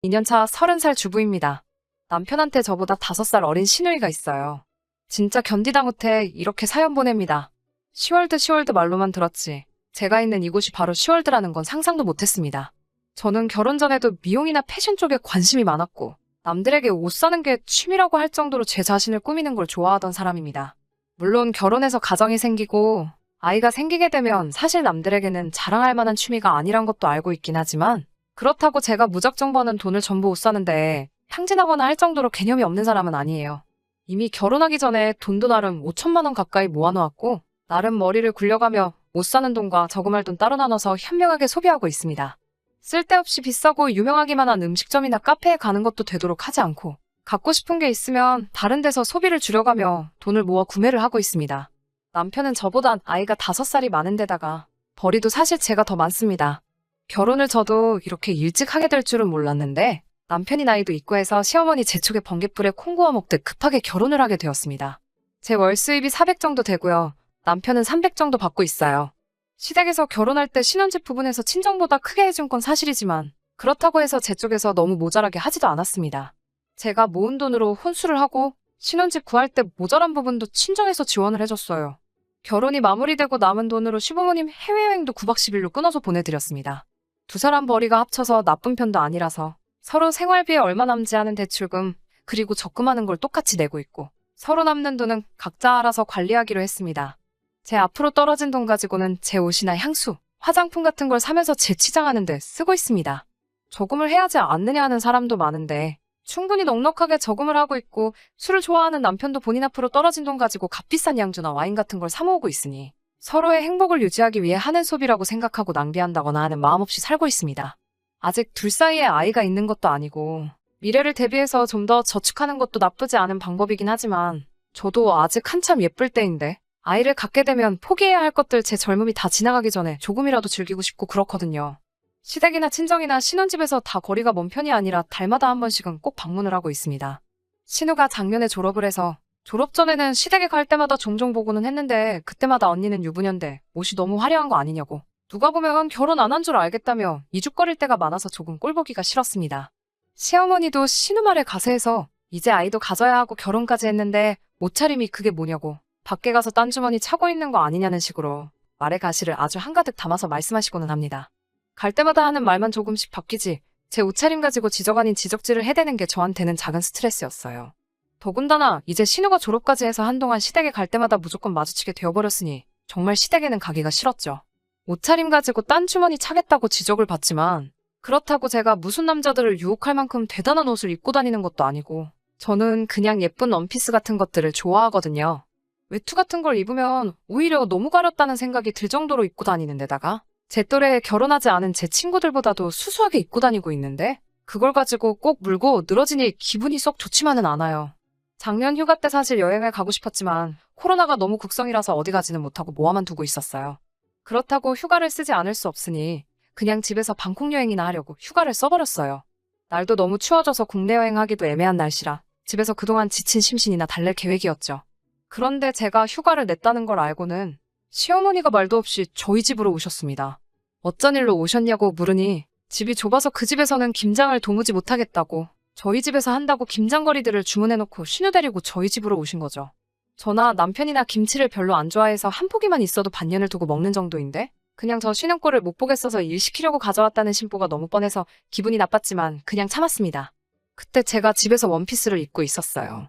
2년차 30살 주부입니다. 남편한테 저보다 5살 어린 시누이가 있어요. 진짜 견디다 못해 이렇게 사연 보냅니다. 시월드 말로만 들었지. 제가 있는 이곳이 바로 시월드라는 건 상상도 못했습니다. 저는 결혼 전에도 미용이나 패션 쪽에 관심이 많았고 남들에게 옷 사는 게 취미라고 할 정도로 제 자신을 꾸미는 걸 좋아하던 사람입니다. 물론 결혼해서 가정이 생기고 아이가 생기게 되면 사실 남들에게는 자랑할 만한 취미가 아니란 것도 알고 있긴 하지만 그렇다고 제가 무작정 버는 돈을 전부 옷 사는데 탕진하거나 할 정도로 개념이 없는 사람은 아니에요. 이미 결혼하기 전에 돈도 나름 5천만 원 가까이 모아놓았고 나름 머리를 굴려가며 옷 사는 돈과 저금할 돈 따로 나눠서 현명하게 소비하고 있습니다. 쓸데없이 비싸고 유명하기만 한 음식점이나 카페에 가는 것도 되도록 하지 않고 갖고 싶은 게 있으면 다른 데서 소비를 줄여가며 돈을 모아 구매를 하고 있습니다. 남편은 저보다 아이가 5살이 많은 데다가 벌이도 사실 제가 더 많습니다. 결혼을 저도 이렇게 일찍 하게 될 줄은 몰랐는데 남편이 나이도 있고 해서 시어머니 재촉에 번갯불에 콩 구워 먹듯 급하게 결혼을 하게 되었습니다. 제 월 수입이 400 정도 되고요. 남편은 300 정도 받고 있어요. 시댁에서 결혼할 때 신혼집 부분에서 친정보다 크게 해준 건 사실이지만 그렇다고 해서 제 쪽에서 너무 모자라게 하지도 않았습니다. 제가 모은 돈으로 혼수를 하고 신혼집 구할 때 모자란 부분도 친정에서 지원을 해줬어요. 결혼이 마무리되고 남은 돈으로 시부모님 해외여행도 9박 10일로 끊어서 보내드렸습니다. 두 사람 벌이가 합쳐서 나쁜 편도 아니라서 서로 생활비에 얼마 남지 않은 대출금 그리고 적금하는 걸 똑같이 내고 있고 서로 남는 돈은 각자 알아서 관리하기로 했습니다. 제 앞으로 떨어진 돈 가지고는 제 옷이나 향수, 화장품 같은 걸 사면서 재치장하는 데 쓰고 있습니다. 저금을 해야지 않느냐 하는 사람도 많은데 충분히 넉넉하게 저금을 하고 있고 술을 좋아하는 남편도 본인 앞으로 떨어진 돈 가지고 값비싼 양주나 와인 같은 걸 사 모으고 있으니 서로의 행복을 유지하기 위해 하는 소비라고 생각하고 낭비한다거나 하는 마음 없이 살고 있습니다. 아직 둘 사이에 아이가 있는 것도 아니고 미래를 대비해서 좀 더 저축하는 것도 나쁘지 않은 방법이긴 하지만 저도 아직 한참 예쁠 때인데 아이를 갖게 되면 포기해야 할 것들 제 젊음이 다 지나가기 전에 조금이라도 즐기고 싶고 그렇거든요. 시댁이나 친정이나 신혼집에서 다 거리가 먼 편이 아니라 달마다 한 번씩은 꼭 방문을 하고 있습니다. 신우가 작년에 졸업을 해서 졸업 전에는 시댁에 갈 때마다 종종 보고는 했는데 그때마다 언니는 유부녀인데 옷이 너무 화려한 거 아니냐고 누가 보면 결혼 안 한 줄 알겠다며 이죽거릴 때가 많아서 조금 꼴보기가 싫었습니다. 시어머니도 신우 말에 가세해서 이제 아이도 가져야 하고 결혼까지 했는데 옷차림이 그게 뭐냐고 밖에 가서 딴 주머니 차고 있는 거 아니냐는 식으로 말의 가시를 아주 한가득 담아서 말씀하시고는 합니다. 갈 때마다 하는 말만 조금씩 바뀌지 제 옷차림 가지고 지적 아닌 지적질을 해대는 게 저한테는 작은 스트레스였어요. 더군다나 이제 신우가 졸업까지 해서 한동안 시댁에 갈 때마다 무조건 마주치게 되어버렸으니 정말 시댁에는 가기가 싫었죠. 옷차림 가지고 딴 주머니 차겠다고 지적을 받지만 그렇다고 제가 무슨 남자들을 유혹할 만큼 대단한 옷을 입고 다니는 것도 아니고 저는 그냥 예쁜 원피스 같은 것들을 좋아하거든요. 외투 같은 걸 입으면 오히려 너무 가렸다는 생각이 들 정도로 입고 다니는 데다가 제 또래에 결혼하지 않은 제 친구들보다도 수수하게 입고 다니고 있는데 그걸 가지고 꼭 물고 늘어지니 기분이 썩 좋지만은 않아요. 작년 휴가 때 사실 여행을 가고 싶었지만 코로나가 너무 극성이라서 어디 가지는 못하고 모아만 두고 있었어요. 그렇다고 휴가를 쓰지 않을 수 없으니 그냥 집에서 방콕 여행이나 하려고 휴가를 써버렸어요. 날도 너무 추워져서 국내 여행하기도 애매한 날씨라 집에서 그동안 지친 심신이나 달랠 계획이었죠. 그런데 제가 휴가를 냈다는 걸 알고는 시어머니가 말도 없이 저희 집으로 오셨습니다. 어쩐 일로 오셨냐고 물으니 집이 좁아서 그 집에서는 김장을 도무지 못하겠다고 저희 집에서 한다고 김장거리들을 주문해놓고 신우 데리고 저희 집으로 오신 거죠. 저나 남편이나 김치를 별로 안 좋아해서 한 포기만 있어도 반년을 두고 먹는 정도인데 그냥 저 쉬는 꼴을 못 보겠어서 일 시키려고 가져왔다는 심보가 너무 뻔해서 기분이 나빴지만 그냥 참았습니다. 그때 제가 집에서 원피스를 입고 있었어요.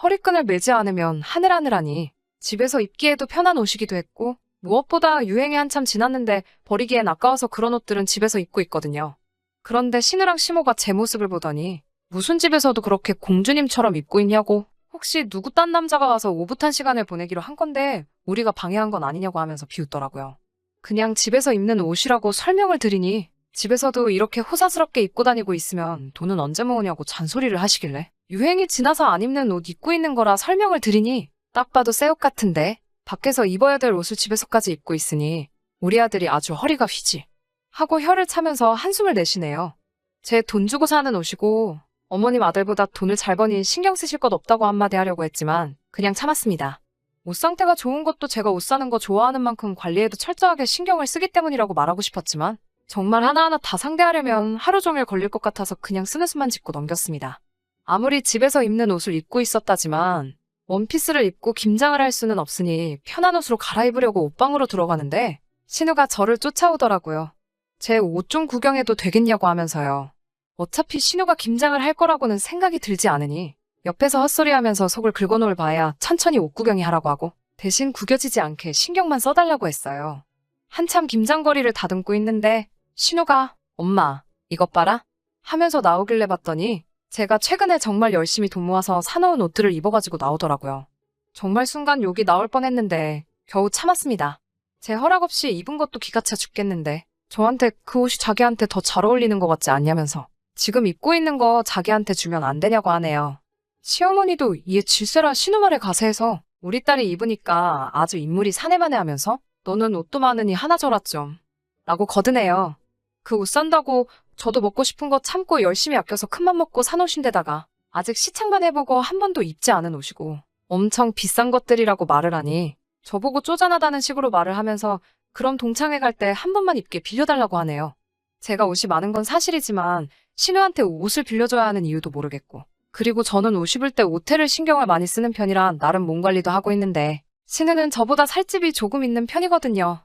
허리끈을 매지 않으면 하늘하늘하니 집에서 입기에도 편한 옷이기도 했고 무엇보다 유행이 한참 지났는데 버리기엔 아까워서 그런 옷들은 집에서 입고 있거든요. 그런데 신우랑 시모가 제 모습을 보더니 무슨 집에서도 그렇게 공주님처럼 입고 있냐고 혹시 누구 딴 남자가 와서 오붓한 시간을 보내기로 한 건데 우리가 방해한 건 아니냐고 하면서 비웃더라고요. 그냥 집에서 입는 옷이라고 설명을 드리니 집에서도 이렇게 호사스럽게 입고 다니고 있으면 돈은 언제 모으냐고 잔소리를 하시길래 유행이 지나서 안 입는 옷 입고 있는 거라 설명을 드리니 딱 봐도 새 옷 같은데 밖에서 입어야 될 옷을 집에서까지 입고 있으니 우리 아들이 아주 허리가 휘지 하고 혀를 차면서 한숨을 내쉬네요. 제 돈 주고 사는 옷이고 어머님 아들보다 돈을 잘 버니 신경 쓰실 것 없다고 한마디 하려고 했지만 그냥 참았습니다. 옷 상태가 좋은 것도 제가 옷 사는 거 좋아하는 만큼 관리에도 철저하게 신경을 쓰기 때문이라고 말하고 싶었지만 정말 하나하나 다 상대하려면 하루 종일 걸릴 것 같아서 그냥 스트레스만 짚고 넘겼습니다. 아무리 집에서 입는 옷을 입고 있었다지만 원피스를 입고 김장을 할 수는 없으니 편한 옷으로 갈아입으려고 옷방으로 들어가는데 신우가 저를 쫓아오더라고요. 제 옷 좀 구경해도 되겠냐고 하면서요. 어차피 신우가 김장을 할 거라고는 생각이 들지 않으니 옆에서 헛소리하면서 속을 긁어놓을 바에야 천천히 옷 구경이 하라고 하고 대신 구겨지지 않게 신경만 써달라고 했어요. 한참 김장거리를 다듬고 있는데 신우가 엄마 이것 봐라 하면서 나오길래 봤더니 제가 최근에 정말 열심히 돈 모아서 사놓은 옷들을 입어가지고 나오더라고요. 정말 순간 욕이 나올 뻔했는데 겨우 참았습니다. 제 허락 없이 입은 것도 기가 차 죽겠는데 저한테 그 옷이 자기한테 더 잘 어울리는 것 같지 않냐면서 지금 입고 있는 거 자기한테 주면 안 되냐고 하네요. 시어머니도 이에 질세라 신우 말에 가세해서 우리 딸이 입으니까 아주 인물이 사내마네 하면서 너는 옷도 많으니 하나 줘라 좀 라고 거드네요. 그 옷 산다고 저도 먹고 싶은 거 참고 열심히 아껴서 큰맘 먹고 산 옷인데다가 아직 시창만 해보고 한 번도 입지 않은 옷이고 엄청 비싼 것들이라고 말을 하니 저보고 쪼잔하다는 식으로 말을 하면서 그럼 동창회 갈 때 한 번만 입게 빌려달라고 하네요. 제가 옷이 많은 건 사실이지만 신우한테 옷을 빌려줘야 하는 이유도 모르겠고 그리고 저는 옷 입을 때 오태를 신경을 많이 쓰는 편이라 나름 몸 관리도 하고 있는데 신우는 저보다 살집이 조금 있는 편이거든요.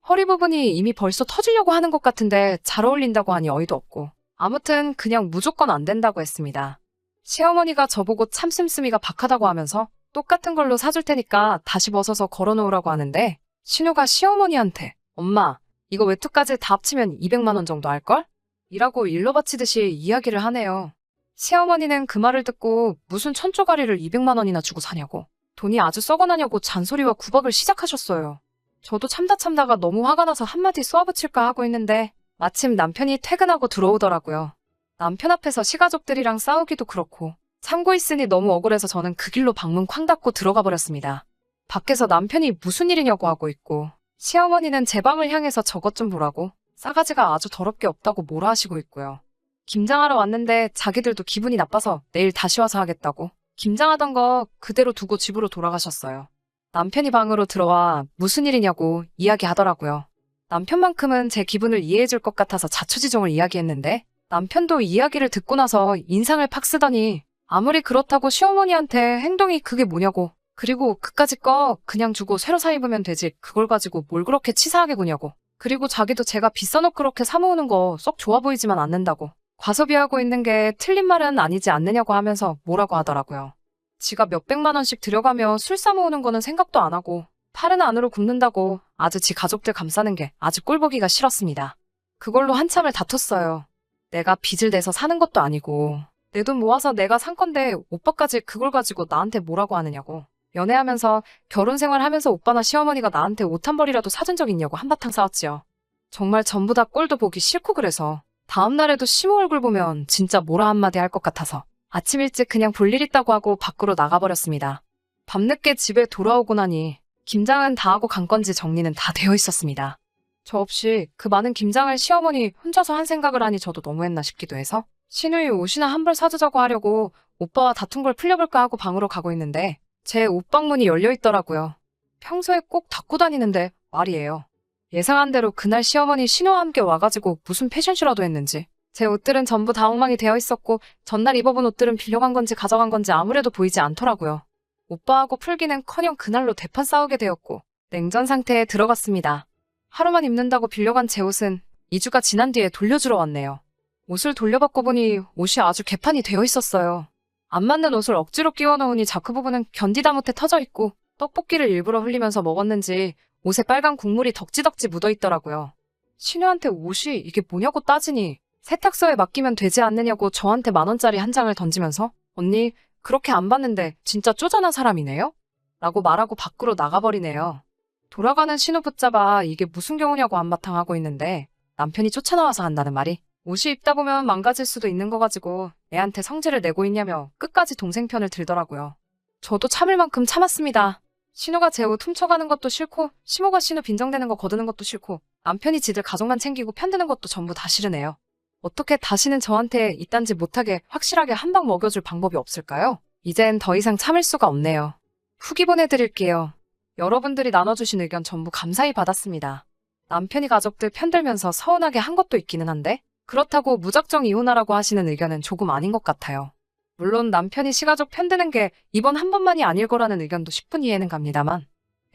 허리 부분이 이미 벌써 터지려고 하는 것 같은데 잘 어울린다고 하니 어이도 없고 아무튼 그냥 무조건 안 된다고 했습니다. 시어머니가 저보고 참 씀씀이가 박하다고 하면서 똑같은 걸로 사줄 테니까 다시 벗어서 걸어놓으라고 하는데 신우가 시어머니한테 엄마 이거 외투까지 다 합치면 200만 원 정도 할걸? 이라고 일러 바치듯이 이야기를 하네요. 시어머니는 그 말을 듣고 무슨 천조가리를 200만 원이나 주고 사냐고 돈이 아주 썩어나냐고 잔소리와 구박을 시작하셨어요. 저도 참다가 너무 화가 나서 한마디 쏘아붙일까 하고 있는데 마침 남편이 퇴근하고 들어오더라고요. 남편 앞에서 시가족들이랑 싸우기도 그렇고 참고 있으니 너무 억울해서 저는 그 길로 방문 쾅 닫고 들어가 버렸습니다. 밖에서 남편이 무슨 일이냐고 하고 있고 시어머니는 제 방을 향해서 저것 좀 보라고 싸가지가 아주 더럽게 없다고 뭐라 하시고 있고요. 김장하러 왔는데 자기들도 기분이 나빠서 내일 다시 와서 하겠다고 김장하던 거 그대로 두고 집으로 돌아가셨어요. 남편이 방으로 들어와 무슨 일이냐고 이야기하더라고요. 남편만큼은 제 기분을 이해해줄 것 같아서 자초지종을 이야기했는데 남편도 이야기를 듣고 나서 인상을 팍 쓰더니 아무리 그렇다고 시어머니한테 행동이 그게 뭐냐고 그리고 그까짓 거 그냥 주고 새로 사 입으면 되지 그걸 가지고 뭘 그렇게 치사하게 구냐고 그리고 자기도 제가 비싼 옷 그렇게 사 모으는 거 썩 좋아 보이지만 않는다고 과소비하고 있는 게 틀린 말은 아니지 않느냐고 하면서 뭐라고 하더라고요. 지가 몇백만 원씩 들여가며 술 사 모으는 거는 생각도 안 하고 팔은 안으로 굽는다고 아주 지 가족들 감싸는 게 아주 꼴보기가 싫었습니다. 그걸로 한참을 다퉜어요. 내가 빚을 내서 사는 것도 아니고 내 돈 모아서 내가 산 건데 오빠까지 그걸 가지고 나한테 뭐라고 하느냐고 연애하면서 결혼 생활하면서 오빠나 시어머니가 나한테 옷 한 벌이라도 사준 적 있냐고 한바탕 싸웠지요. 정말 전부 다 꼴도 보기 싫고 그래서 다음 날에도 시모 얼굴 보면 진짜 뭐라 한마디 할 것 같아서 아침 일찍 그냥 볼 일 있다고 하고 밖으로 나가버렸습니다. 밤늦게 집에 돌아오고 나니 김장은 다 하고 간 건지 정리는 다 되어 있었습니다. 저 없이 그 많은 김장을 시어머니 혼자서 한 생각을 하니 저도 너무했나 싶기도 해서 신우이 옷이나 한 벌 사주자고 하려고 오빠와 다툰 걸 풀려볼까 하고 방으로 가고 있는데 제 옷방 문이 열려 있더라고요. 평소에 꼭 닫고 다니는데 말이에요. 예상한 대로 그날 시어머니 신우와 함께 와가지고 무슨 패션쇼라도 했는지 제 옷들은 전부 다 엉망이 되어 있었고 전날 입어본 옷들은 빌려간 건지 가져간 건지 아무래도 보이지 않더라고요. 오빠하고 풀기는커녕 그날로 대판 싸우게 되었고 냉전 상태에 들어갔습니다. 하루만 입는다고 빌려간 제 옷은 2주가 지난 뒤에 돌려주러 왔네요. 옷을 돌려받고 보니 옷이 아주 개판이 되어 있었어요. 안 맞는 옷을 억지로 끼워 넣으니 자크 부분은 견디다 못해 터져 있고 떡볶이를 일부러 흘리면서 먹었는지 옷에 빨간 국물이 덕지덕지 묻어 있더라고요. 신우한테 옷이 이게 뭐냐고 따지니 세탁소에 맡기면 되지 않느냐고 저한테 10,000원짜리 한 장을 던지면서 언니 그렇게 안 봤는데 진짜 쪼잔한 사람이네요? 라고 말하고 밖으로 나가버리네요. 돌아가는 신우 붙잡아 이게 무슨 경우냐고 한바탕 하고 있는데 남편이 쫓아나와서 한다는 말이 옷이 입다 보면 망가질 수도 있는 거 가지고 애한테 성질을 내고 있냐며 끝까지 동생 편을 들더라고요. 저도 참을 만큼 참았습니다. 신우가 제 옷 훔쳐가는 것도 싫고 시모가 신우 빈정대는 거 거두는 것도 싫고 남편이 지들 가족만 챙기고 편드는 것도 전부 다 싫으네요. 어떻게 다시는 저한테 이딴짓 못하게 확실하게 한 방 먹여줄 방법이 없을까요? 이젠 더 이상 참을 수가 없네요. 후기 보내드릴게요. 여러분들이 나눠주신 의견 전부 감사히 받았습니다. 남편이 가족들 편들면서 서운하게 한 것도 있기는 한데 그렇다고 무작정 이혼하라고 하시는 의견은 조금 아닌 것 같아요. 물론 남편이 시가족 편드는 게 이번 한 번만이 아닐 거라는 의견도 10분 이해는 갑니다만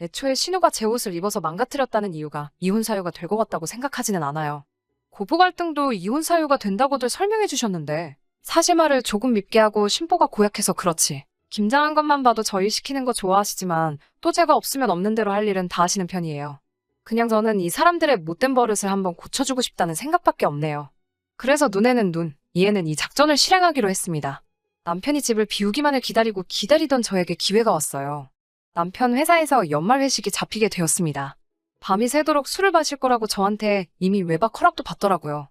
애초에 신우가 제 옷을 입어서 망가뜨렸다는 이유가 이혼 사유가 될 것 같다고 생각하지는 않아요. 고부 갈등도 이혼 사유가 된다고들 설명해 주셨는데 사실말을 조금 밉게 하고 심보가 고약해서 그렇지. 김장한 것만 봐도 저희 시키는 거 좋아하시지만 또 제가 없으면 없는 대로 할 일은 다 하시는 편이에요. 그냥 저는 이 사람들의 못된 버릇을 한번 고쳐주고 싶다는 생각밖에 없네요. 그래서 눈에는 눈, 이에는 이 작전을 실행하기로 했습니다. 남편이 집을 비우기만을 기다리던 저에게 기회가 왔어요. 남편 회사에서 연말 회식이 잡히게 되었습니다. 밤이 새도록 술을 마실 거라고 저한테 이미 외박 허락도 받더라고요.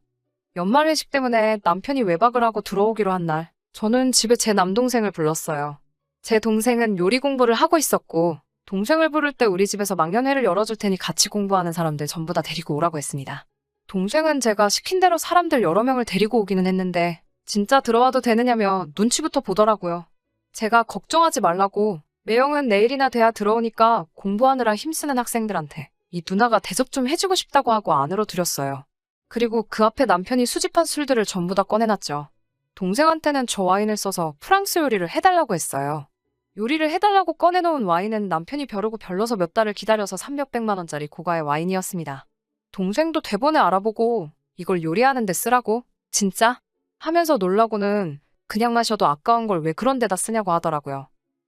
연말 회식 때문에 남편이 외박을 하고 들어오기로 한 날, 저는 집에 제 남동생을 불렀어요. 제 동생은 요리 공부를 하고 있었고, 동생을 부를 때 우리 집에서 망연회를 열어줄 테니 같이 공부하는 사람들 전부 다 데리고 오라고 했습니다. 동생은 제가 시킨 대로 사람들 여러 명을 데리고 오기는 했는데, 진짜 들어와도 되느냐며 눈치부터 보더라고요. 제가 걱정하지 말라고, 매형은 내일이나 돼야 들어오니까 공부하느라 힘쓰는 학생들한테 이 누나가 대접 좀 해주고 싶다고 하고 안으로 들였어요. 그리고 그 앞에 남편이 수집한 술들을 전부 다 꺼내놨죠. 동생한테는 저 와인을 써서 프랑스 요리를 해달라고 했어요. 요리를 해달라고 꺼내놓은 와인은 남편이 벼르고 별러서 몇 달을 기다려서 300~100만 원짜리 고가의 와인이었습니다. 동생도 대본에 알아보고 이걸 요리하는 데 쓰라고? 진짜? 하면서 놀라고는 그냥 마셔도 아까운 걸 왜 그런 데다 쓰냐고 하더라고요.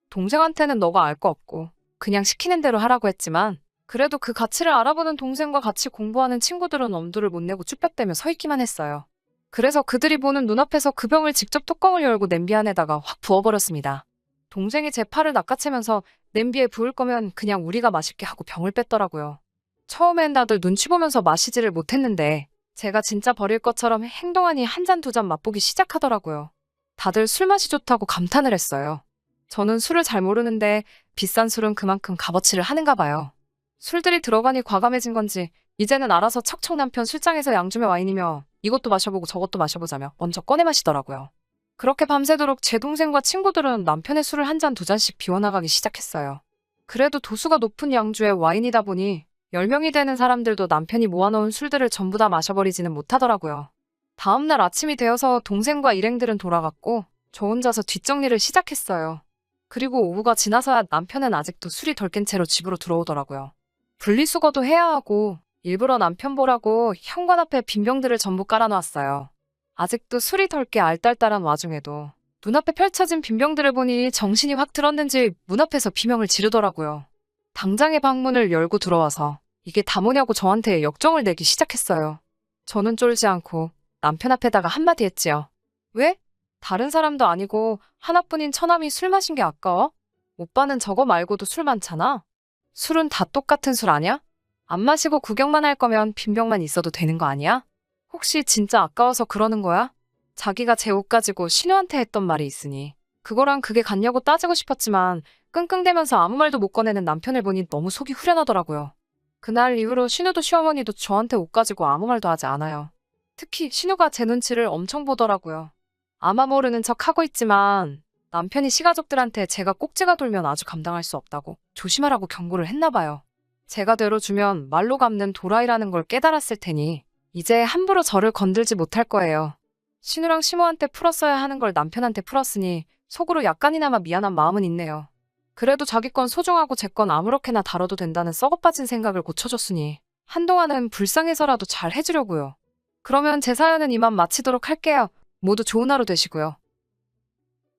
동생한테는 너가 알 거 없고 그냥 시키는 대로 하라고 했지만 그래도 그 가치를 알아보는 동생과 같이 공부하는 친구들은 엄두를 못 내고 쭈뼛대며 서 있기만 했어요. 그래서 그들이 보는 눈앞에서 그 병을 직접 뚜껑을 열고 냄비 안에다가 확 부어버렸습니다. 동생이 제 팔을 낚아채면서 냄비에 부을 거면 그냥 우리가 마실게 하고 병을 뺐더라고요. 처음엔 다들 눈치 보면서 마시지를 못했는데 제가 진짜 버릴 것처럼 행동하니 한 잔 두 잔 맛보기 시작하더라고요. 다들 술 맛이 좋다고 감탄을 했어요. 저는 술을 잘 모르는데 비싼 술은 그만큼 값어치를 하는가 봐요. 술들이 들어가니 과감해진 건지 이제는 알아서 척척 남편 술장에서 양주며 와인이며 이것도 마셔보고 저것도 마셔보자며 먼저 꺼내 마시더라고요. 그렇게 밤새도록 제 동생과 친구들은 남편의 술을 한 잔 두 잔씩 비워나가기 시작했어요. 그래도 도수가 높은 양주에 와인이다 보니 10명이 되는 사람들도 남편이 모아놓은 술들을 전부 다 마셔버리지는 못하더라고요. 다음날 아침이 되어서 동생과 일행들은 돌아갔고 저 혼자서 뒷정리를 시작했어요. 그리고 오후가 지나서야 남편은 아직도 술이 덜 깬 채로 집으로 들어오더라고요. 분리수거도 해야 하고 일부러 남편 보라고 현관 앞에 빈병들을 전부 깔아놓았어요. 아직도 술이 덜 깨 알딸딸한 와중에도 눈앞에 펼쳐진 빈병들을 보니 정신이 확 들었는지 문 앞에서 비명을 지르더라고요. 당장의 방문을 열고 들어와서 이게 다 뭐냐고 저한테 역정을 내기 시작했어요. 저는 쫄지 않고 남편 앞에다가 한마디 했지요. 왜? 다른 사람도 아니고 하나뿐인 처남이 술 마신 게 아까워? 오빠는 저거 말고도 술 많잖아. 술은 다 똑같은 술 아냐? 안 마시고 구경만 할 거면 빈병만 있어도 되는 거 아니야? 혹시 진짜 아까워서 그러는 거야? 자기가 제 옷 가지고 신우한테 했던 말이 있으니 그거랑 그게 같냐고 따지고 싶었지만 끙끙대면서 아무 말도 못 꺼내는 남편을 보니 너무 속이 후련하더라고요. 그날 이후로 신우도 시어머니도 저한테 옷 가지고 아무 말도 하지 않아요. 특히 신우가 제 눈치를 엄청 보더라고요. 아마 모르는 척 하고 있지만 남편이 시가족들한테 제가 꼭지가 돌면 아주 감당할 수 없다고 조심하라고 경고를 했나 봐요. 제가 되로주면 말로 갚는 도라이라는 걸 깨달았을 테니 이제 함부로 저를 건들지 못할 거예요. 신우랑 시모한테 풀었어야 하는 걸 남편한테 풀었으니 속으로 약간이나마 미안한 마음은 있네요. 그래도 자기 건 소중하고 제 건 아무렇게나 다뤄도 된다는 썩어빠진 생각을 고쳐줬으니 한동안은 불쌍해서라도 잘 해주려고요. 그러면 제 사연은 이만 마치도록 할게요. 모두 좋은 하루 되시고요.